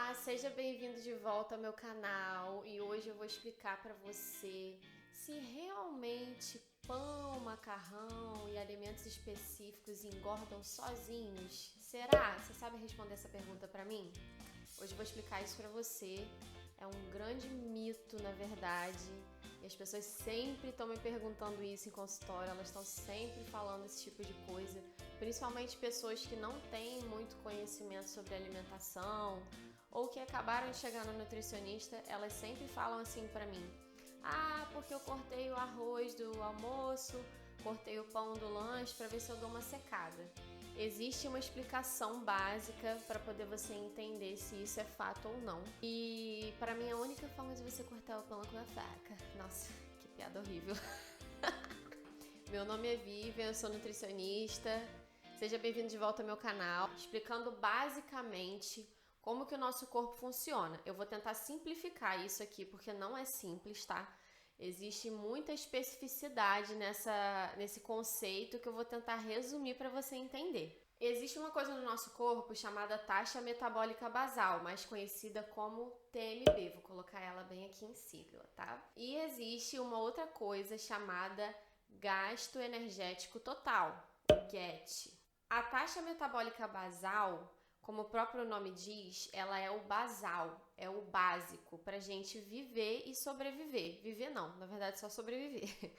Olá, seja bem-vindo de volta ao meu canal e hoje eu vou explicar para você se realmente pão, macarrão e alimentos específicos engordam sozinhos. Será? Você sabe responder essa pergunta para mim? Hoje eu vou explicar isso para você. É um grande mito, na verdade, e as pessoas sempre estão me perguntando isso em consultório, elas estão sempre falando esse tipo de coisa, principalmente pessoas que não têm muito conhecimento sobre alimentação ou que acabaram de chegar no nutricionista, elas sempre falam assim pra mim: ah, porque eu cortei o arroz do almoço, cortei o pão do lanche para ver se eu dou uma secada. Existe uma explicação básica para poder você entender se isso é fato ou não. E para mim a única forma de você cortar o pão é com a faca. Nossa, que piada horrível. Meu nome é Vivian, eu sou nutricionista. Seja bem-vindo de volta ao meu canal, explicando basicamente como que o nosso corpo funciona. Eu vou tentar simplificar isso aqui porque não é simples, tá? Existe muita especificidade nesse conceito que eu vou tentar resumir para você entender. Existe uma coisa no nosso corpo chamada taxa metabólica basal, mais conhecida como TMB. Vou colocar ela bem aqui em sigla, tá? E existe uma outra coisa chamada gasto energético total, o GET. A taxa metabólica basal, como o próprio nome diz, ela é o basal, é o básico para a gente viver e sobreviver. Viver não, na verdade só sobreviver.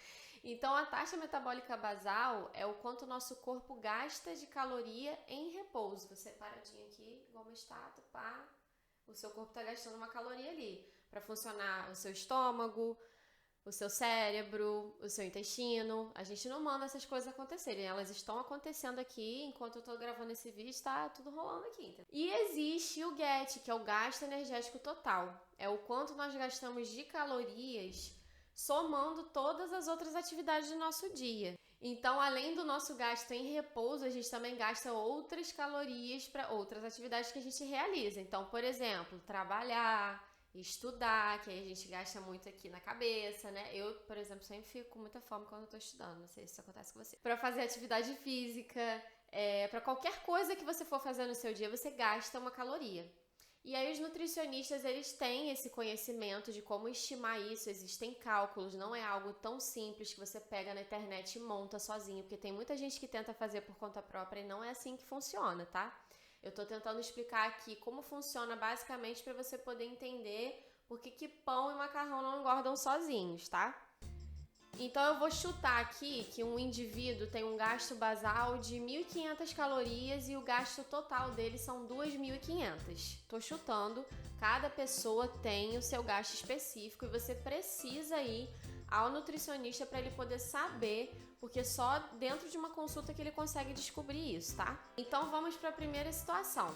Então a taxa metabólica basal é o quanto o nosso corpo gasta de caloria em repouso. Você paradinho aqui, igual uma estátua, pá, o seu corpo está gastando uma caloria ali para funcionar o seu estômago, o seu cérebro, o seu intestino. A gente não manda essas coisas acontecerem, elas estão acontecendo aqui enquanto eu tô gravando esse vídeo, tá tudo rolando aqui. Entendeu? E existe o GET, que é o gasto energético total. É o quanto nós gastamos de calorias somando todas as outras atividades do nosso dia. Então, além do nosso gasto em repouso, a gente também gasta outras calorias para outras atividades que a gente realiza. Então, por exemplo, trabalhar, estudar, que aí a gente gasta muito aqui na cabeça, né? Eu, por exemplo, sempre fico com muita fome quando eu tô estudando, não sei se isso acontece com você. Para fazer atividade física, para qualquer coisa que você for fazer no seu dia, você gasta uma caloria. E aí os nutricionistas, eles têm esse conhecimento de como estimar isso, existem cálculos, não é algo tão simples que você pega na internet e monta sozinho, porque tem muita gente que tenta fazer por conta própria e não é assim que funciona, tá? Eu tô tentando explicar aqui como funciona basicamente para você poder entender por que pão e macarrão não engordam sozinhos, tá? Então eu vou chutar aqui que um indivíduo tem um gasto basal de 1.500 calorias e o gasto total dele são 2.500. Tô chutando, cada pessoa tem o seu gasto específico e você precisa ir ao nutricionista para ele poder saber, porque só dentro de uma consulta que ele consegue descobrir isso, tá? Então vamos para a primeira situação.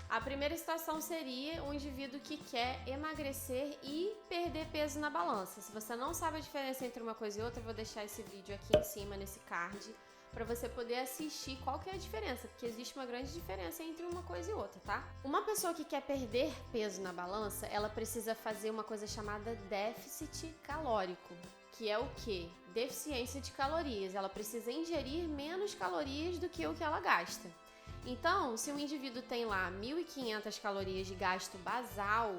A primeira situação seria um indivíduo que quer emagrecer e perder peso na balança. Se você não sabe a diferença entre uma coisa e outra, eu vou deixar esse vídeo aqui em cima, nesse card, para você poder assistir qual que é a diferença, porque existe uma grande diferença entre uma coisa e outra, tá? Uma pessoa que quer perder peso na balança, ela precisa fazer uma coisa chamada déficit calórico, que é o quê? Deficiência de calorias. Ela precisa ingerir menos calorias do que o que ela gasta. Então, se um indivíduo tem lá 1.500 calorias de gasto basal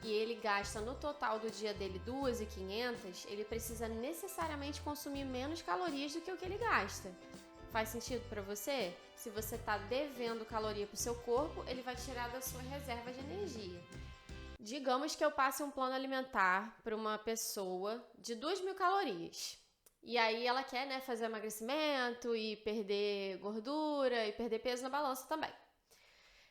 e ele gasta no total do dia dele 2.500, ele precisa necessariamente consumir menos calorias do que o que ele gasta. Faz sentido para você? Se você está devendo caloria para o seu corpo, ele vai tirar da sua reserva de energia. Digamos que eu passe um plano alimentar para uma pessoa de 2.000 calorias. E aí ela quer, né, fazer emagrecimento e perder gordura e perder peso na balança também.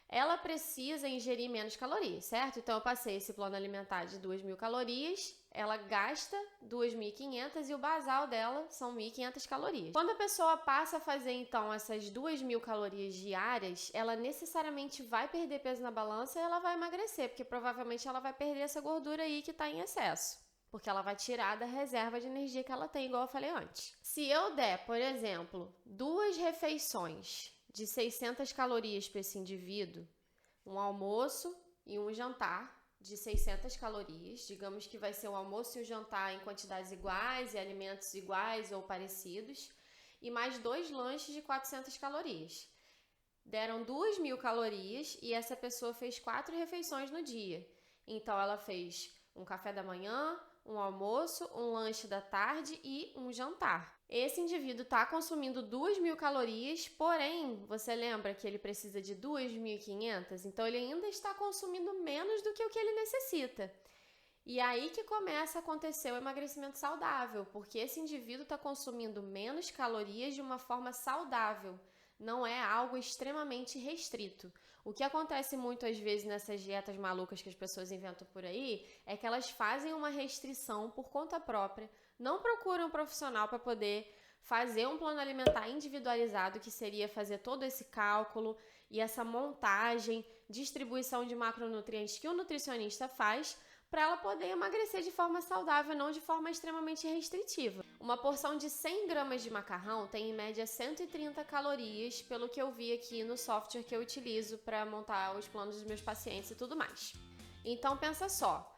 Ela precisa ingerir menos calorias, certo? Então eu passei esse plano alimentar de 2.000 calorias, ela gasta 2.500 e o basal dela são 1.500 calorias. Quando a pessoa passa a fazer então essas 2.000 calorias diárias, ela necessariamente vai perder peso na balança e ela vai emagrecer, porque provavelmente ela vai perder essa gordura aí que está em excesso. Porque ela vai tirar da reserva de energia que ela tem, igual eu falei antes. Se eu der, por exemplo, 2 refeições de 600 calorias para esse indivíduo, um almoço e um jantar de 600 calorias, digamos que vai ser um almoço e um jantar em quantidades iguais e alimentos iguais ou parecidos, e mais 2 lanches de 400 calorias. deram 2.000 calorias e essa pessoa fez 4 refeições no dia. Então, ela fez um café da manhã, um almoço, um lanche da tarde e um jantar. Esse indivíduo está consumindo 2.000 calorias, porém, você lembra que ele precisa de 2.500? Então, ele ainda está consumindo menos do que o que ele necessita. E aí que começa a acontecer o emagrecimento saudável, porque esse indivíduo está consumindo menos calorias de uma forma saudável. Não é algo extremamente restrito. O que acontece muitas vezes nessas dietas malucas que as pessoas inventam por aí é que elas fazem uma restrição por conta própria, não procuram um profissional para poder fazer um plano alimentar individualizado, que seria fazer todo esse cálculo e essa montagem, distribuição de macronutrientes que o nutricionista faz, para ela poder emagrecer de forma saudável, não de forma extremamente restritiva. Uma porção de 100 gramas de macarrão tem em média 130 calorias, pelo que eu vi aqui no software que eu utilizo para montar os planos dos meus pacientes e tudo mais. Então pensa só,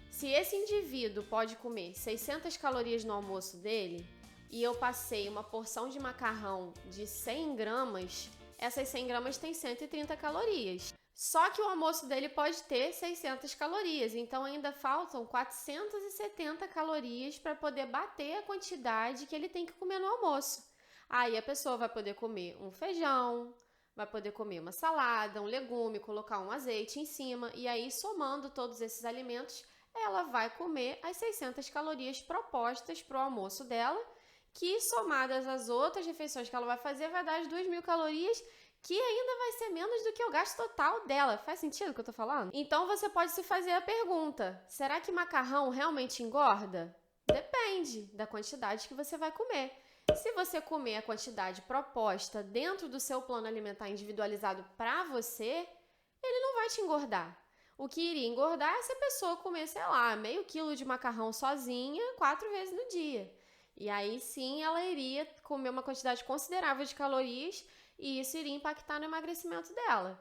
se esse indivíduo pode comer 600 calorias no almoço dele e eu passei uma porção de macarrão de 100 gramas, essas 100 gramas têm 130 calorias. Só que o almoço dele pode ter 600 calorias, então ainda faltam 470 calorias para poder bater a quantidade que ele tem que comer no almoço. Aí a pessoa vai poder comer um feijão, vai poder comer uma salada, um legume, colocar um azeite em cima, e aí somando todos esses alimentos, ela vai comer as 600 calorias propostas para o almoço dela, que somadas às outras refeições que ela vai fazer, vai dar as 2.000 calorias, que ainda vai ser menos do que o gasto total dela. Faz sentido o que eu tô falando? Então você pode se fazer a pergunta: será que macarrão realmente engorda? Depende da quantidade que você vai comer. Se você comer a quantidade proposta dentro do seu plano alimentar individualizado para você, ele não vai te engordar. O que iria engordar é se a pessoa comer, sei lá, meio quilo de macarrão sozinha 4 vezes no dia. E aí sim ela iria comer uma quantidade considerável de calorias e isso iria impactar no emagrecimento dela.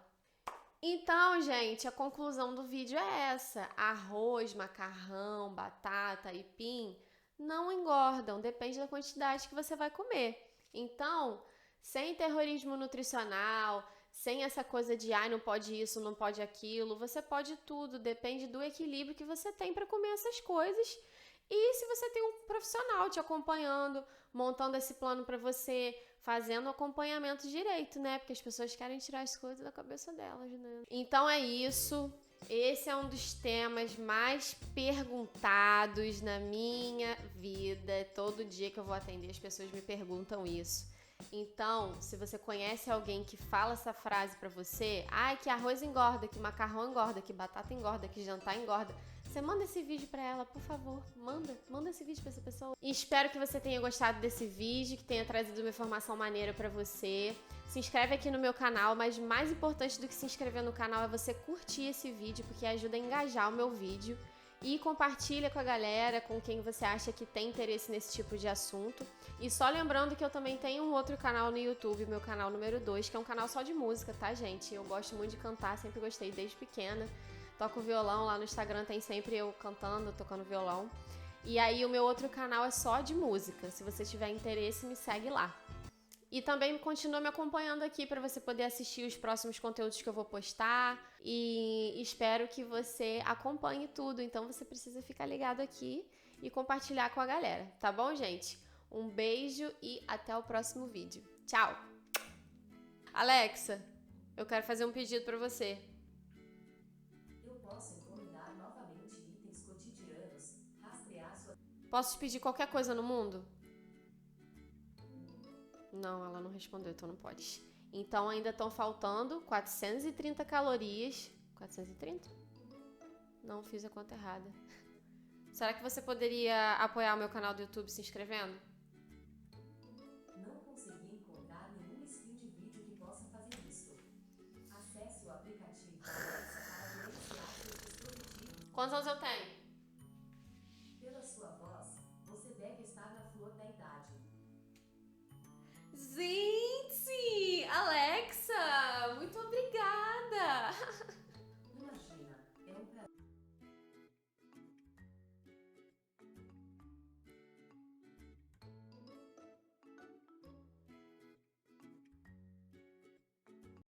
Então, gente, a conclusão do vídeo é essa: arroz, macarrão, batata, aipim não engordam, depende da quantidade que você vai comer. Então, sem terrorismo nutricional, sem essa coisa de não pode isso, não pode aquilo, você pode tudo, depende do equilíbrio que você tem para comer essas coisas. E se você tem um profissional te acompanhando, montando esse plano para você, fazendo o acompanhamento direito, né? Porque as pessoas querem tirar as coisas da cabeça delas, né? Então é isso. Esse é um dos temas mais perguntados na minha vida. Todo dia que eu vou atender, as pessoas me perguntam isso. Então, se você conhece alguém que fala essa frase pra você, que arroz engorda, que macarrão engorda, que batata engorda, que jantar engorda, você manda esse vídeo pra ela, por favor. Manda esse vídeo pra essa pessoa. E espero que você tenha gostado desse vídeo, que tenha trazido uma informação maneira pra você. Se inscreve aqui no meu canal, mas mais importante do que se inscrever no canal é você curtir esse vídeo, porque ajuda a engajar o meu vídeo. E compartilha com a galera, com quem você acha que tem interesse nesse tipo de assunto. E só lembrando que eu também tenho um outro canal no YouTube, meu canal número 2, que é um canal só de música, tá, gente? Eu gosto muito de cantar, sempre gostei desde pequena. Toco violão, lá no Instagram tem sempre eu cantando, tocando violão. E aí o meu outro canal é só de música. Se você tiver interesse, me segue lá. E também continua me acompanhando aqui para você poder assistir os próximos conteúdos que eu vou postar. E espero que você acompanhe tudo. Então você precisa ficar ligado aqui e compartilhar com a galera. Tá bom, gente? Um beijo e até o próximo vídeo. Tchau! Alexa, eu quero fazer um pedido para você. Posso te pedir qualquer coisa no mundo? Não, ela não respondeu, então não pode. Então ainda estão faltando 430 calorias. 430? Não, fiz a conta errada. Será que você poderia apoiar o meu canal do YouTube se inscrevendo? Não consegui encontrar nenhum skill de vídeo que possa fazer isso. Acesse o aplicativo Alexa para gerenciar seus dispositivos. Quantos anos eu tenho? Pela sua voz, você deve estar na flor da idade. Sim!